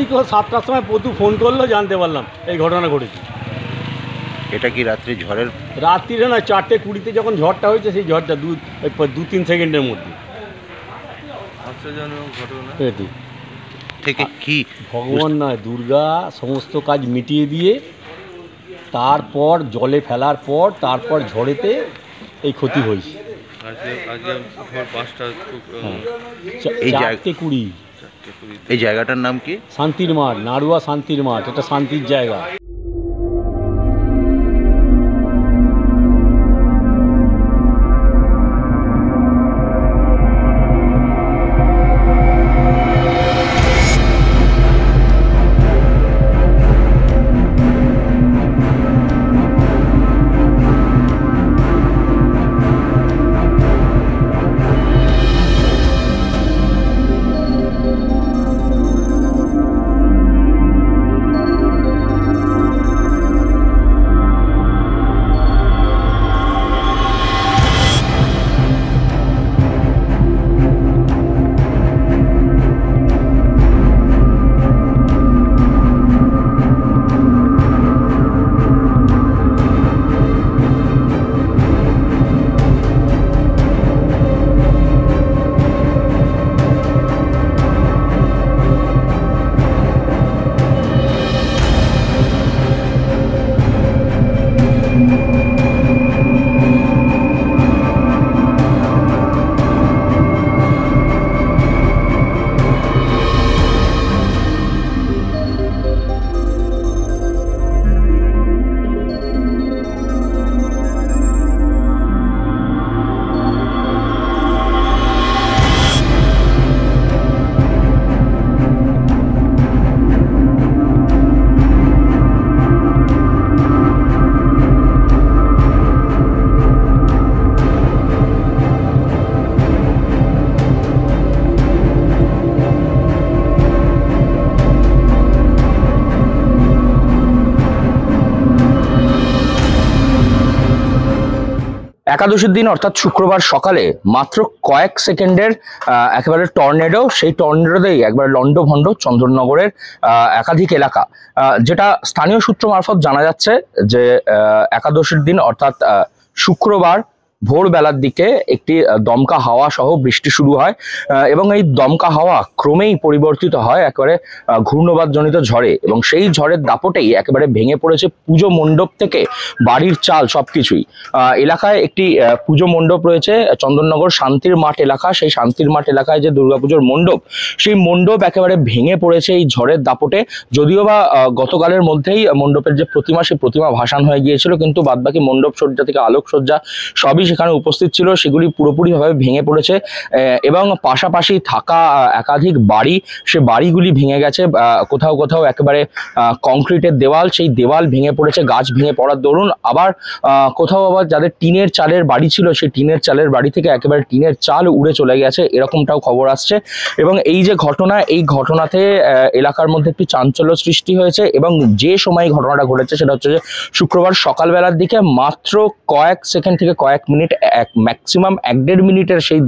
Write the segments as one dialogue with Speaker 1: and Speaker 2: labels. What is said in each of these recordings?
Speaker 1: এখনই 7টার সময় প্রচু ফোন করলো, জানতে পারলাম এই ঘটনা ঘটেছে।
Speaker 2: এটা কি রাত্রি ঝড়ের?
Speaker 1: রাত্রিরে না, 4:20 যখন ঝড়টা হয়েছে, সেই ঝড়টা 2-3 সেকেন্ডের মধ্যে।
Speaker 2: থেকে কি
Speaker 1: ভগবান নয়, দুর্গা সমস্ত কাজ মিটিয়ে দিয়ে তারপর জলে ফেলার পর তারপর ঝড়েতে এই ক্ষতি হয়েছে।
Speaker 2: এই
Speaker 1: 4:20।
Speaker 2: এই জায়গাটার নাম কি?
Speaker 1: শান্তির মাঠ, নাড়ুয়া শান্তির মাঠ। এটা শান্তির জায়গা।
Speaker 3: একাদশীর দিন অর্থাৎ শুক্রবার সকালে মাত্র কয়েক সেকেন্ডের একেবারে টর্নেডো, সেই টর্নেডোতেই একবারে লন্ডভন্ড চন্দননগরের একাধিক এলাকা। যেটা স্থানীয় সূত্র মারফত জানা যাচ্ছে যে একাদশীর দিন অর্থাৎ শুক্রবার ভোরবেলার দিকে একটি দমকা হাওয়া সহ বৃষ্টি শুরু হয় এবং এই দমকা হাওয়া ক্রমেই পরিবর্তিত হয় একেবারে ঘূর্ণবাদজনিত ঝড়ে, এবং সেই ঝড়ের দাপটেই একেবারে ভেঙে পড়েছে পুজো মণ্ডপ থেকে বাড়ির চাল সবকিছুই। এলাকায় একটি পুজো মণ্ডপ রয়েছে, চন্দননগর শান্তির মাঠ এলাকা। সেই শান্তির মাঠ এলাকায় যে দুর্গাপুজোর মণ্ডপ, সেই মণ্ডপ একেবারে ভেঙে পড়েছে এই ঝড়ের দাপটে। যদিও বা গতকালের মধ্যেই মণ্ডপের যে প্রতিমা, সেই প্রতিমা ভাসান হয়ে গিয়েছিল, কিন্তু বাদবাকি মণ্ডপ সজ্জা থেকে আলোকসজ্জা সবই সেখানে উপস্থিত ছিল, সেগুলি পুরোপুরিভাবে ভেঙে পড়েছে এবং পাশাপাশি থাকা একাধিক বাড়ি, সে বাড়িগুলি ভেঙে গেছে। কোথাও কোথাও একেবারে কংক্রিটের দেওয়াল, সেই দেওয়াল ভেঙে পড়েছে গাছ ভেঙে পড়ার দরুন। আবার কোথাও আবার যাদের টিনের চালের বাড়ি ছিল, সেই টিনের চালের বাড়ি থেকে একেবারে টিনের চাল উড়ে চলে গেছে, এরকমটাও খবর আসছে। এবং এই যে ঘটনা, এই ঘটনাতে এলাকার মধ্যে একটি চাঞ্চল্য সৃষ্টি হয়েছে। এবং যে সময় ঘটনাটা ঘটেছে সেটা হচ্ছে যে শুক্রবার সকালবেলার দিকে মাত্র কয়েক সেকেন্ড থেকে কয়েক মিনিট, ম্যাক্সিমাম 1-1.5 মিনিটের সেই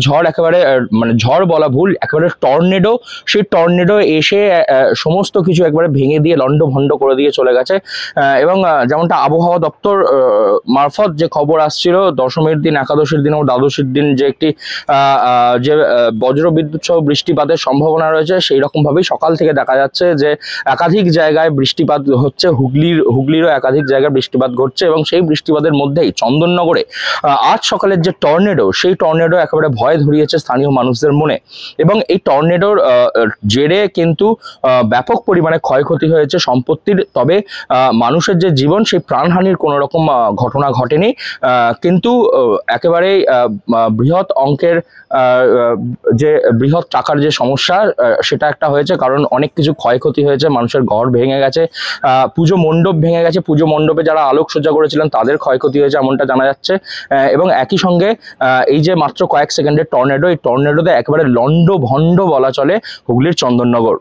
Speaker 3: ঝড় একেবারে মানে ঝড় বলা ভুল, একেবারে টর্নেডো। সেই টর্নেডো এসে সমস্ত কিছু একবারে ভেঙে দিয়ে লন্ডভন্ড করে দিয়ে চলে গেছে। এবং যেমনটা আবহাওয়া দপ্তর মারফত যে খবর আসছিল, দশমীর দিন, একাদশীর দিন ও দ্বাদশীর দিন যে একটি যে বজ্রবিদ্যুৎ সহ বৃষ্টিপাতের সম্ভাবনা রয়েছে, সেই রকম ভাবেই সকাল থেকে দেখা যাচ্ছে যে একাধিক জায়গায় বৃষ্টিপাত হচ্ছে। হুগলিরও একাধিক জায়গায় বৃষ্টিপাত ঘটছে এবং সেই বৃষ্টিপাতের মধ্যেই চন্দননগরে আজ সকালের যে টর্নেডো, সেই টর্নেডো একেবারে ভয় ধরিয়েছে স্থানীয় মানুষদের মনে। এবং এই টর্নেডোর জেরে কিন্তু ব্যাপক পরিমাণে ক্ষয়ক্ষতি হয়েছে সম্পত্তির। তবে মানুষের যে জীবন, সেই প্রাণহানির কোনো রকম ঘটনা ঘটেনি, কিন্তু একেবারে বৃহৎ অঙ্কের যে বৃহৎ টাকার যে সমস্যা, সেটা একটা হয়েছে। কারণ অনেক কিছু ক্ষয়ক্ষতি হয়েছে, মানুষের ঘর ভেঙে গেছে, পুজো মণ্ডপ ভেঙে গেছে, পুজো মণ্ডপে যারা আলোকসজ্জা করেছিলেন তাদের ক্ষয়ক্ষতি হয়েছে এমনটা জানা যাচ্ছে। এবং একই সঙ্গে এই যে মাত্র কয়েক সেকেন্ডের টর্নেডো, এই টর্নেডোতে একেবারে লন্ডভন্ড বলা চলে হুগলির চন্দননগর।